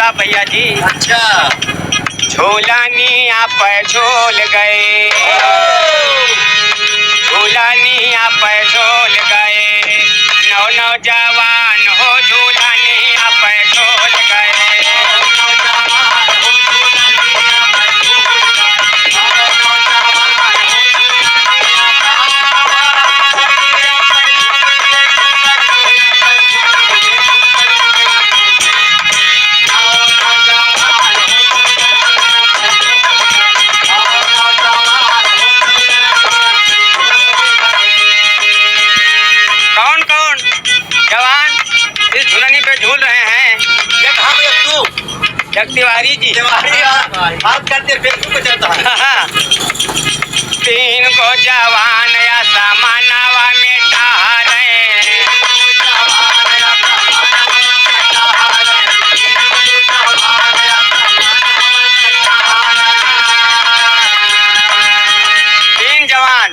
था भैया जी। अच्छा। झूलानी आप झूल गए, झूलानी आप झूल गए, नौजवान हो झूलानी आप झूल गए। कौन कौन जवान इस झूलनी पे झूल रहे हैं? ये कहाँ पे तू? जग तिवारी जी। बात करते फेसबुक पे चलता है। तीन को जवान या समानावा में टहरे, तीन जवान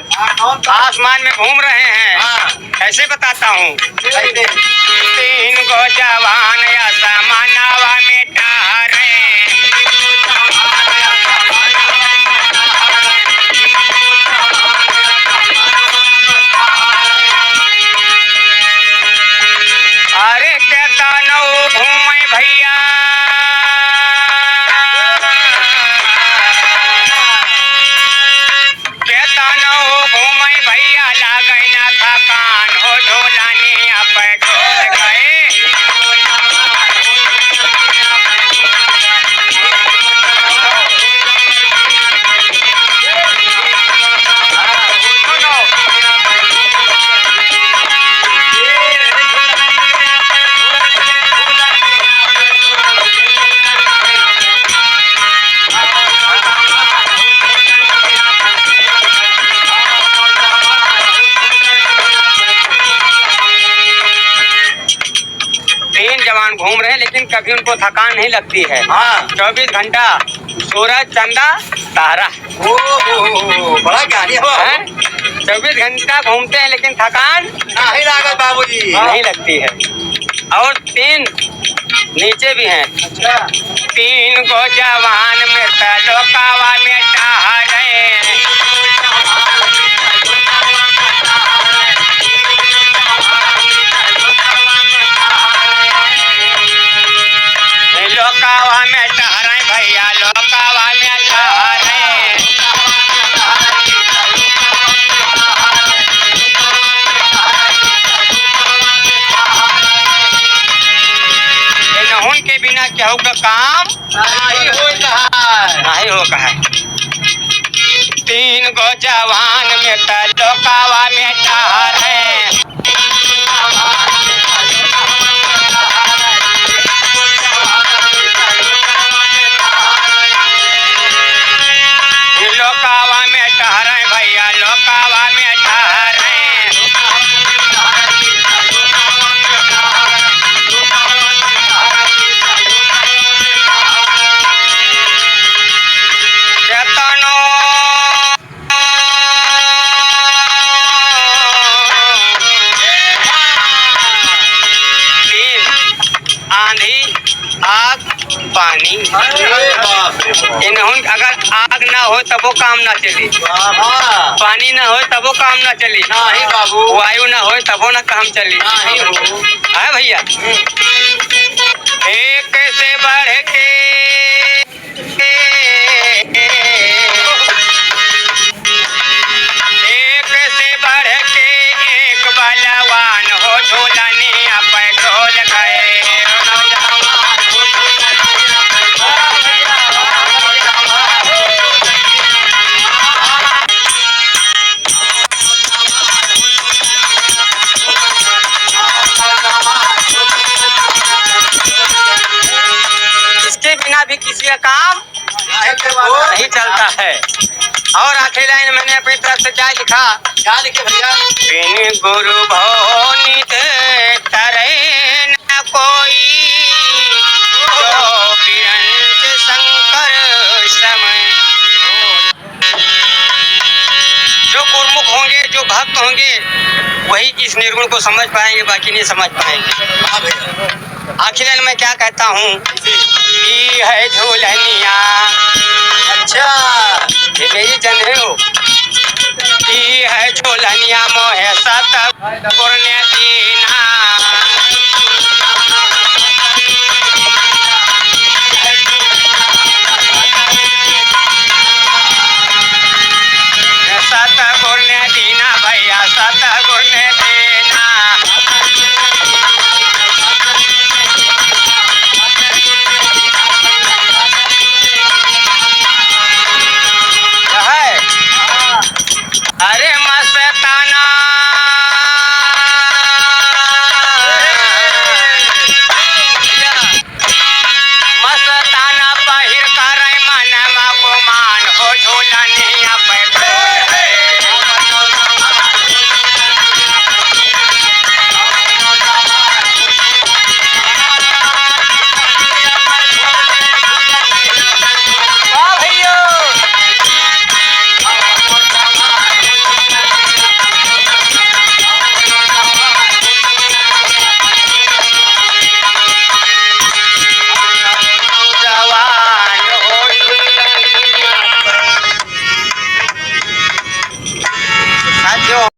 आसमान में घूम रहे हैं। कैसे बताता हूँ। तीन को जवान या समानावा में टहरे, अरे कहता नौ घूमे भैया, कहता नौ घूमे भैया, लागै ना थकान हो झूलानी आप झूल गए। तीन जवान घूम रहे हैं लेकिन कभी उनको थकान नहीं लगती है। 24 घंटा सूरज चंदा तारा। बड़ा ज्ञानी हो। 24 घंटा घूमते हैं लेकिन थकान नहीं लागत बाबूजी। नहीं लगती है। और तीन नीचे भी हैं। अच्छा। तीन को जवान में लोकावा में टहरे, लोकावा में टहरे भैया, लोकावा में टहरे। इन्हों के बिना क्या होगा काम नहीं होता है। नहीं होगा है। तीन को जवान में लोकावा में टहरे, लोकावा में टहरे भैया, लोकावा में टहरे। चेतनो तीन आंधी आग पानी। इन्हों अगर आग ना हो तब वो काम ना चली, पानी ना हो तब वो काम ना चली, नहीं बाबू। वायु ना हो तब वो ना काम चली। नहीं हो। है भैया। एक से बढ़ के एक से बढ़ के एक बलवान हो झूलानी आप झूल गए। इसके बिना भी किसी का काम नहीं चलता है। और आखिरी लाइन मैंने अपनी तरफ से क्या लिखा? क्या लिखे भैया? बिन गुरु भोनित तरे न कोई, जो बिरंत शंकर समय। जो गुरुमुख होंगे, जो भक्त होंगे, वही इस निर्गुण को समझ पाएंगे, बाकी नहीं समझ पाएंगे। आखिर में क्या कहता हूँ, ई है झूलनिया। अच्छा ये मेरी जन हो। ई है झूलनिया मोहे सत पुण्य दीना।